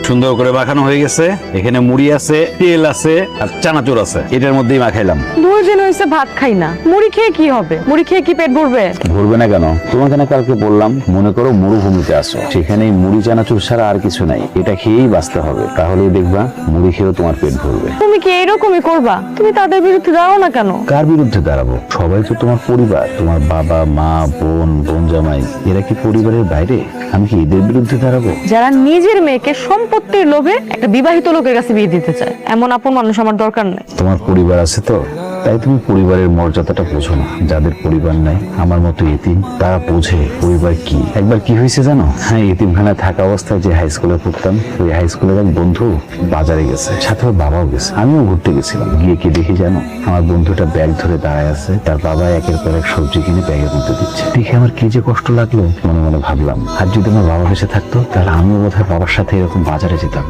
সুন্দর করে মাখানো হয়ে গেছে। এখানে মুড়ি আছে, তেল আছে আর চানাচুর আছে, এটার মধ্যেই মাখাইলাম। 2 দিন হয়েছে ভাত খাই না, মুড়ি খেয়ে কি হবে? মুড়ি খেয়ে কি পেট ভরবে? ভরবে না কেন? তোমাকে না কালকে বললাম, মনে করো মরুভূমিতে আসো, সেখানে মুড়ি চানাচুর ছাড়া আর কিছু নাই, এটা খেয়েই বাঁচতে হবে, তাহলেই দেখবা মুড়ি খেয়েও তোমার পেট ভরবে। তুমি কি এরকমই করবা? তুমি তাদের বিরুদ্ধে দাঁড়াও না কেন? কার বিরুদ্ধে দাঁড়াবো? সবাই তো তোমার পরিবার, তোমার বাবা মা বোন বোন জামাই, এরা কি পরিবারের বাইরে? আমি কি এদের বিরুদ্ধে দাঁড়াবো? যারা নিজের মেয়েকে সম্পত্তির লোভে একটা বিবাহিত লোকের কাছে বিয়ে দিতে চায়, এমন আপন মানুষ আমার দরকার নেই। তোমার পরিবার আছে তো, তাই তুমি পরিবারের মর্যাদাটা বোঝো না। যাদের পরিবার নাই, আমার মতো এতিম, তারা বোঝে পরিবার কি। একবার কি হয়েছে জানো? হ্যাঁ, এতিমখানায় থাকা অবস্থায় যে হাই স্কুলে পড়তাম, ওই হাই স্কুলের এক বন্ধু বাজারে গেছে, সাথে ওর বাবাও গেছে, আমিও ঘুরতে গেছিলাম। গিয়ে কি দেখি জানো? আমার বন্ধুটা ব্যাগ ধরে দাঁড়ায় আছে, তার বাবা একের পর এক সবজি কিনে ব্যাগের মধ্যে দিচ্ছে। দেখে আমার কি যে কষ্ট লাগলো, মনে মনে ভাবলাম, আর যদি আমার বাবা বেঁচে থাকতো, তাহলে আমিও বোধহয় বাবার সাথে এরকম বাজারে যেতাম।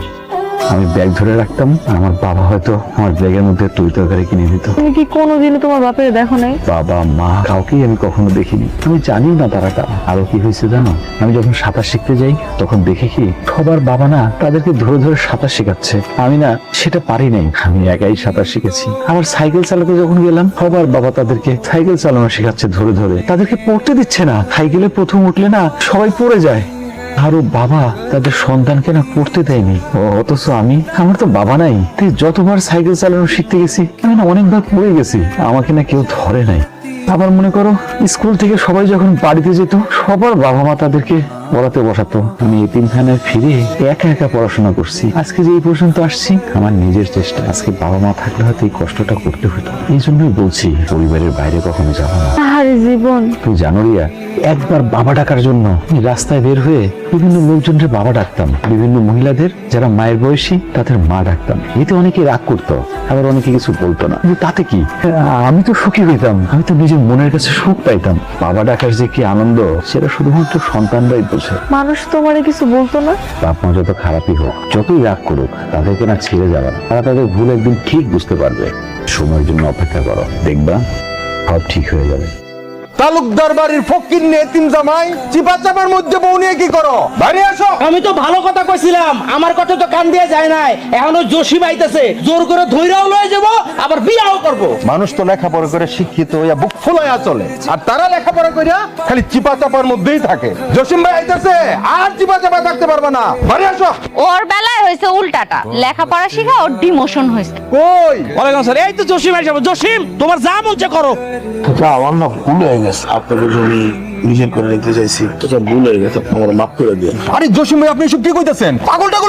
আমি ব্যাগ ধরে রাখতাম, আর আমার বাবা হয়তো আমার ব্যাগের মধ্যে তরকারি কিনে দিত। তুমি কি কোনোদিনও তোমার বাপের দেখো নাই? বাবা মা কাউকেই আমি কখনো দেখিনি, আমি জানিও না তারা কারা। আরো কি হয়েছে জানো? আমি যখন সাঁতার শিখতে যাই, তখন দেখে কি সবার বাবা না তাদেরকে ধরে ধরে সাঁতার শেখাচ্ছে। আমি না সেটা পারি নাই, আমি একাই সাঁতার শিখেছি। আমার সাইকেল চালাতে যখন গেলাম, সবার বাবা তাদেরকে সাইকেল চালানো শেখাচ্ছে ধরে ধরে, তাদেরকে পড়তে দিচ্ছে না। সাইকেলে প্রথম উঠলে না সবাই পড়ে যায়, আরো বাবা তাদের সন্তানকে না পড়তে দেয়নি। অথচ আমার তো বাবা নাই, তাই যতবার সাইকেল চালানো শিখতে গেছি, আমি না অনেকবার পড়ে গেছি, আমাকে না কেউ ধরে নাই। আবার মনে করো, স্কুল থেকে সবাই যখন বাড়িতে যেত, সবার বাবা মা তাদেরকে পড়াতে বসাতো। আমি এতিমখানায় ফিরে একা একা পড়াশোনা করছি, আজকে যে এই পর্যন্ত আসছি আমার নিজের চেষ্টা। আজকে বাবা মা থাকলে হয়তো এই কষ্টটা করতে হতো। এই জন্যই বলছি, পরিবারের বাইরে কখনো যাবো না। আরে জীবন, তুই জানো রিয়া, একবার বাবা ডাকার জন্য আমি রাস্তায় বের হয়ে বিভিন্ন লোকজনের বাবা ডাকতাম, বিভিন্ন মহিলাদের যারা মায়ের বয়সী তাদের মা ডাকতাম। এতে অনেকে রাগ করতো, আবার অনেকে কিছু বলতো না, কিন্তু তাতে কি, আমি তো সুখী হইতাম, আমি তো নিজের মনের কাছে সুখ পাইতাম। বাবা ডাকার যে কি আনন্দ, সেটা শুধুমাত্র সন্তানরাই বোঝে। মানুষ তোমারে কিছু বলতো না? বাপ মা যত খারাপই হোক, যতই রাগ করুক, তাদেরকে না ছেড়ে যাবে না। তারা তাদের ভুল একদিন ঠিক বুঝতে পারবে। সময়ের জন্য অপেক্ষা করো, দেখবা সব ঠিক হয়ে যাবে। তালুকদার বাড়ির ফকির নিয়ে এতিম জামাই চিপা চাপার মধ্যে বউ নিয়ে কি করো? বাইরে আসো। আমি তো ভালো কথা কইছিলাম, আমার কথা তো কান দিয়ে যায় নাই। এখনো জোশী বাইতেছে, জোর করে ধইরাও লয়ে যাব, আবার বিয়াও করব। মানুষ তো লেখাপড়া করে শিক্ষিত হইয়া বুক ফুলাইয়া চলে, আর তারা লেখাপড়া কইরা খালি চিপা চাপার মধ্যেই থাকে। জসিম ভাই আইতাছে, আর চিপা চাপা থাকতে পারবে না। বাইরে আসো। ওর বেলায় হয়েছে উল্টাটা, লেখাপড়া শিখা ওর ডিমোশন হয়েছে। কই ওয়ালাইকুম আসসালাম। এই তো জসিম আইছে। জসিম, তোমার যা মন চায় করো। আমার না ভুল হয়ে গেছে, আপনাকে জমি নিজের করে নিতে চাইছি, ভুল হয়ে গেছে, আমার মাফ করে দিয়ে। আরে জসিম ভাই, আপনি এসব কি কইতাছেন? পাগল টাগল